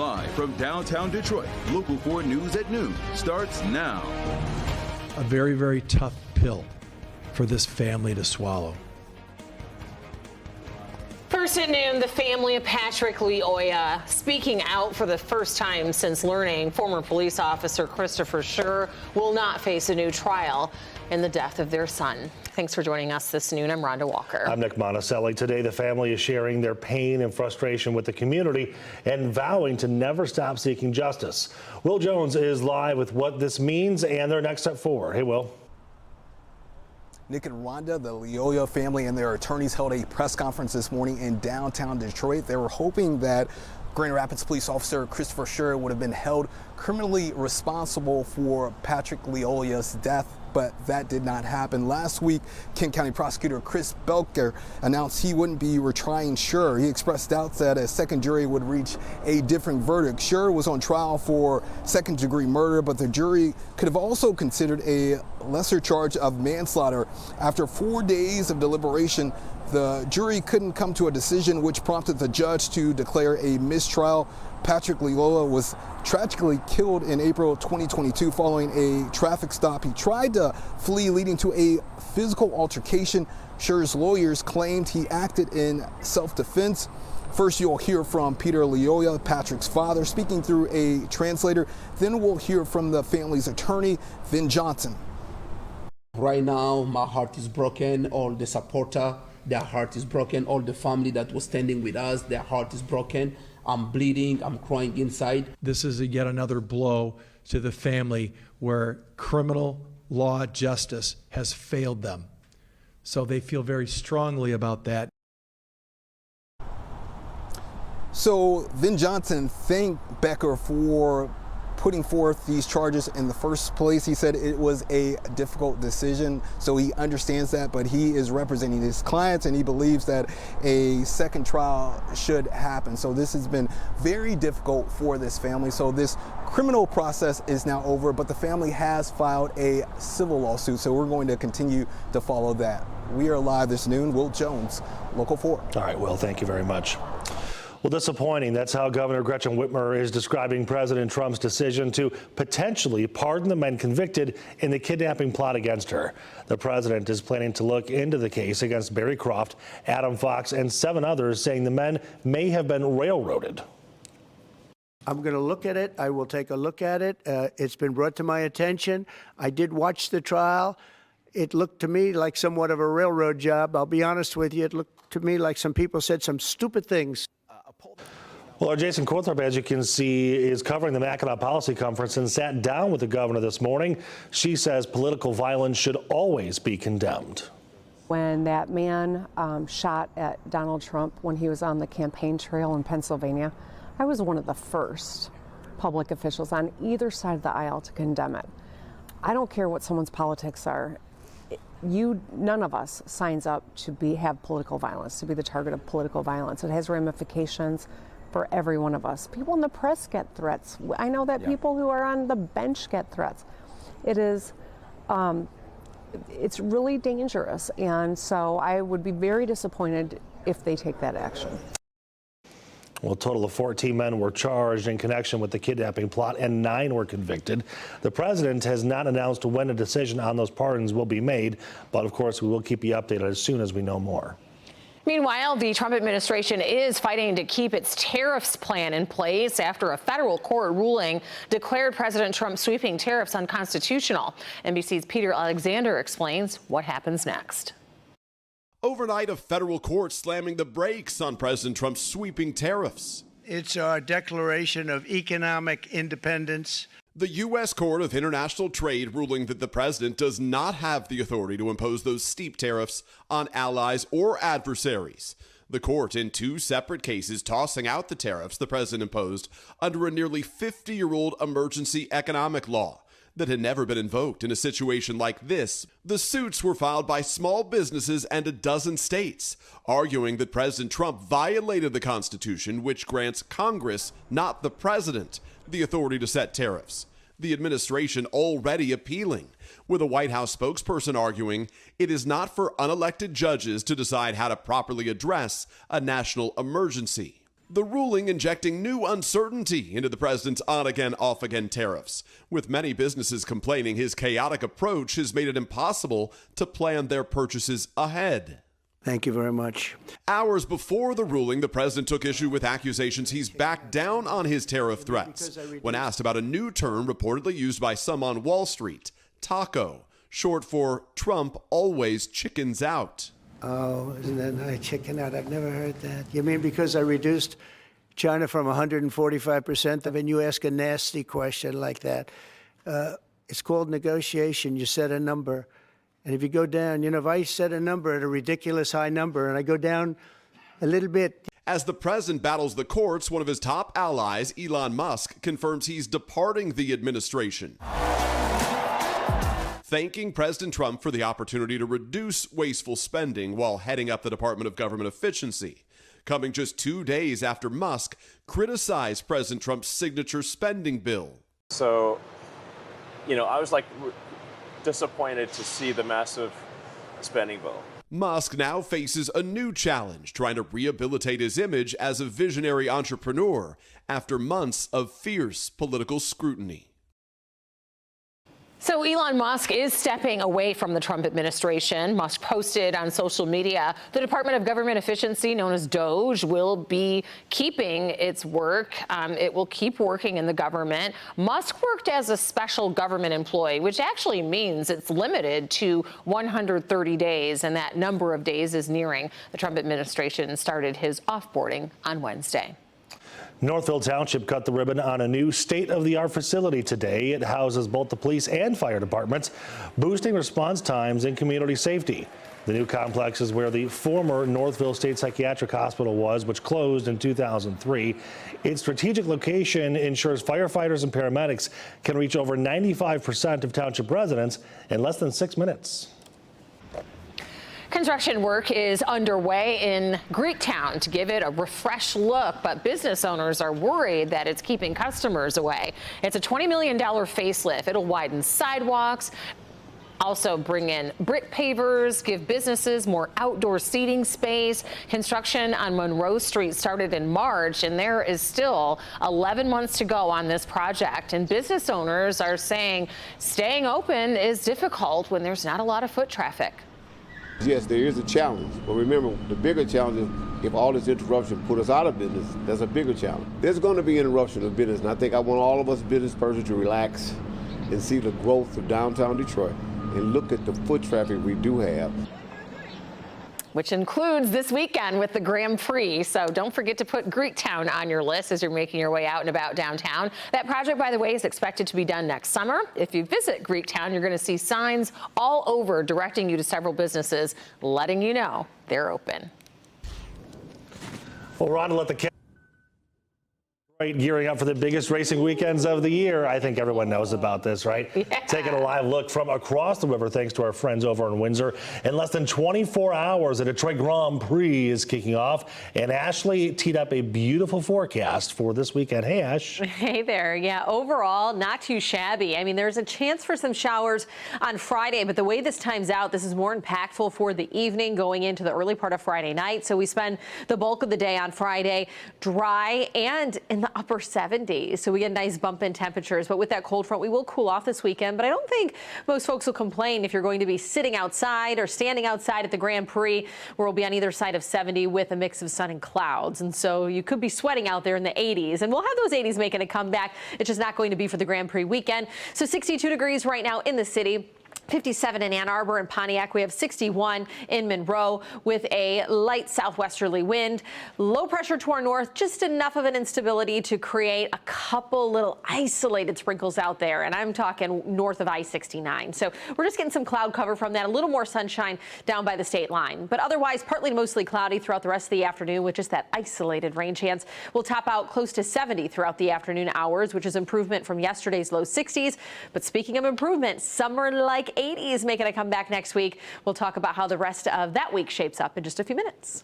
Live from downtown Detroit, Local 4 News at noon starts now. A very, very tough pill for this family to swallow. First at noon, the family of Patrick Lyoya speaking out for the first time since learning former police officer Christopher Schur will not face a new trial in the death of their son. Thanks for joining us this noon. I'm Rhonda Walker. I'm Nick Monticelli. Today, the family is sharing their pain and frustration with the community and vowing to never stop seeking justice. Will Jones is live with what this means and their next step forward. Hey, Will. Nick and Rhonda, the Lyoya family and their attorneys held a press conference this morning in downtown Detroit. They were hoping that Grand Rapids police officer Christopher Schur would have been held criminally responsible for Patrick Lyoya's death, but that did not happen. Last week, Kent County prosecutor Chris Belker announced he wouldn't be retrying Schur. He expressed doubts that a second jury would reach a different verdict. Schur was on trial for second-degree murder, but the jury could have also considered a lesser charge of manslaughter. After 4 days of deliberation, the jury couldn't come to a decision, which prompted the judge to declare a mistrial. Patrick Lyoya was tragically killed in April 2022 following a traffic stop. He tried to flee, leading to a physical altercation. Schur's lawyers claimed he acted in self-defense. First, you'll hear from Peter Lyoya, Patrick's father, speaking through a translator. Then we'll hear from the family's attorney, Vin Johnson. Right now, my heart is broken. All the supporter, their heart is broken. All the family that was standing with us, their heart is broken. I'm bleeding, I'm crying inside. This is yet another blow to the family where criminal law justice has failed them. So they feel very strongly about that. So Vin Johnson thanked Becker for putting forth these charges in the first place. He said it was a difficult decision, so he understands that, but he is representing his clients and he believes that a second trial should happen. So this has been very difficult for this family. So this criminal process is now over, but the family has filed a civil lawsuit, so we're going to continue to follow that. We are live this noon. Will Jones, Local 4. All right, Will, thank you very much. Well, disappointing. That's how Governor Gretchen Whitmer is describing President Trump's decision to potentially pardon the men convicted in the kidnapping plot against her. The president is planning to look into the case against Barry Croft, Adam Fox, and 7 others, saying the men may have been railroaded. I'm going to look at it. I will take a look at it. It's been brought to my attention. I did watch the trial. It looked to me like somewhat of a railroad job. I'll be honest with you. It looked to me like some people said some stupid things. Well, our Jason Corthrop, as you can see, is covering the Mackinac Policy Conference and sat down with the governor this morning. She says political violence should always be condemned. When that man shot at Donald Trump when he was on the campaign trail in Pennsylvania, I was one of the first public officials on either side of the aisle to condemn it. I don't care what someone's politics are. None of us signs up to have political violence, to be the target of political violence. It has ramifications for every one of us. People in the press get threats. I know that people who are on the bench get threats. It is, it's really dangerous. And so I would be very disappointed if they take that action. Well, a total of 14 men were charged in connection with the kidnapping plot and 9 were convicted. The president has not announced when a decision on those pardons will be made, but of course we will keep you updated as soon as we know more. Meanwhile, the Trump administration is fighting to keep its tariffs plan in place after a federal court ruling declared President Trump's sweeping tariffs unconstitutional. NBC's Peter Alexander explains what happens next. Overnight, a federal court slamming the brakes on President Trump's sweeping tariffs. It's our declaration of economic independence. The U.S. Court of International Trade ruling that the president does not have the authority to impose those steep tariffs on allies or adversaries. The court, in 2 separate cases, tossing out the tariffs the president imposed under a nearly 50-year-old emergency economic law that had never been invoked in a situation like this. The suits were filed by small businesses and a dozen states, arguing that President Trump violated the Constitution, which grants Congress, not the president, the authority to set tariffs. The administration already appealing, with a White House spokesperson arguing it is not for unelected judges to decide how to properly address a national emergency. The ruling injecting new uncertainty into the president's on-again, off-again tariffs, with many businesses complaining his chaotic approach has made it impossible to plan their purchases ahead. Thank you very much. Hours before the ruling, the president took issue with accusations he's backed down on his tariff threats when asked about a new term reportedly used by some on Wall Street, taco, short for Trump always chickens out. Oh, isn't that nice? Chicken out. I've never heard that. You mean because I reduced China from 145% of, and you ask a nasty question like that. It's called negotiation. You set a number. And if you go down, if I set a number at a ridiculous high number and I go down a little bit. As the president battles the courts, one of his top allies, Elon Musk, confirms he's departing the administration, thanking President Trump for the opportunity to reduce wasteful spending while heading up the Department of Government Efficiency, coming just 2 days after Musk criticized President Trump's signature spending bill. So, I was disappointed to see the massive spending bill. Musk now faces a new challenge, trying to rehabilitate his image as a visionary entrepreneur after months of fierce political scrutiny. So Elon Musk is stepping away from the Trump administration. Musk posted on social media the Department of Government Efficiency, known as DOGE, will be keeping its work. It will keep working in the government. Musk worked as a special government employee, which actually means it's limited to 130 days, and that number of days is nearing. The Trump administration started his offboarding on Wednesday. Northville Township cut the ribbon on a new state-of-the-art facility today. It houses both the police and fire departments, boosting response times and community safety. The new complex is where the former Northville State Psychiatric Hospital was, which closed in 2003. Its strategic location ensures firefighters and paramedics can reach over 95% of township residents in less than 6 minutes. Construction work is underway in Greektown to give it a refreshed look, but business owners are worried that it's keeping customers away. It's a $20 million facelift. It'll widen sidewalks, also bring in brick pavers, give businesses more outdoor seating space. Construction on Monroe Street started in March, and there is still 11 months to go on this project. And business owners are saying staying open is difficult when there's not a lot of foot traffic. Yes, there is a challenge, but remember, the bigger challenge is if all this interruption put us out of business, that's a bigger challenge. There's going to be interruption of business, and I think I want all of us business persons to relax and see the growth of downtown Detroit and look at the foot traffic we do have. Which includes this weekend with the Grand Prix. So don't forget to put Greektown on your list as you're making your way out and about downtown. That project, by the way, is expected to be done next summer. If you visit Greektown, you're going to see signs all over directing you to several businesses, letting you know they're open. Well, Ron, let the gearing up for the biggest racing weekends of the year. I think everyone knows about this, right? Yeah. Taking a live look from across the river thanks to our friends over in Windsor. In less than 24 hours, the Detroit Grand Prix is kicking off, and Ashley teed up a beautiful forecast for this weekend. Hey, Ash. Hey there. Yeah, overall, not too shabby. I mean, there's a chance for some showers on Friday, but the way this times out, this is more impactful for the evening going into the early part of Friday night. So we spend the bulk of the day on Friday dry and in the upper 70s. So we get a nice bump in temperatures, but with that cold front, we will cool off this weekend. But I don't think most folks will complain if you're going to be sitting outside or standing outside at the Grand Prix, where we'll be on either side of 70 with a mix of sun and clouds. And so you could be sweating out there in the 80s, and we'll have those 80s making a comeback. It's just not going to be for the Grand Prix weekend. So 62 degrees right now in the city. 57 in Ann Arbor and Pontiac. We have 61 in Monroe with a light southwesterly wind. Low pressure to our north, just enough of an instability to create a couple little isolated sprinkles out there. And I'm talking north of I-69. So we're just getting some cloud cover from that. A little more sunshine down by the state line. But otherwise, partly to mostly cloudy throughout the rest of the afternoon with just that isolated rain chance. We'll top out close to 70 throughout the afternoon hours, which is improvement from yesterday's low 60s. But speaking of improvement, summer-like 80s making a comeback next week. We'll talk about how the rest of that week shapes up in just a few minutes.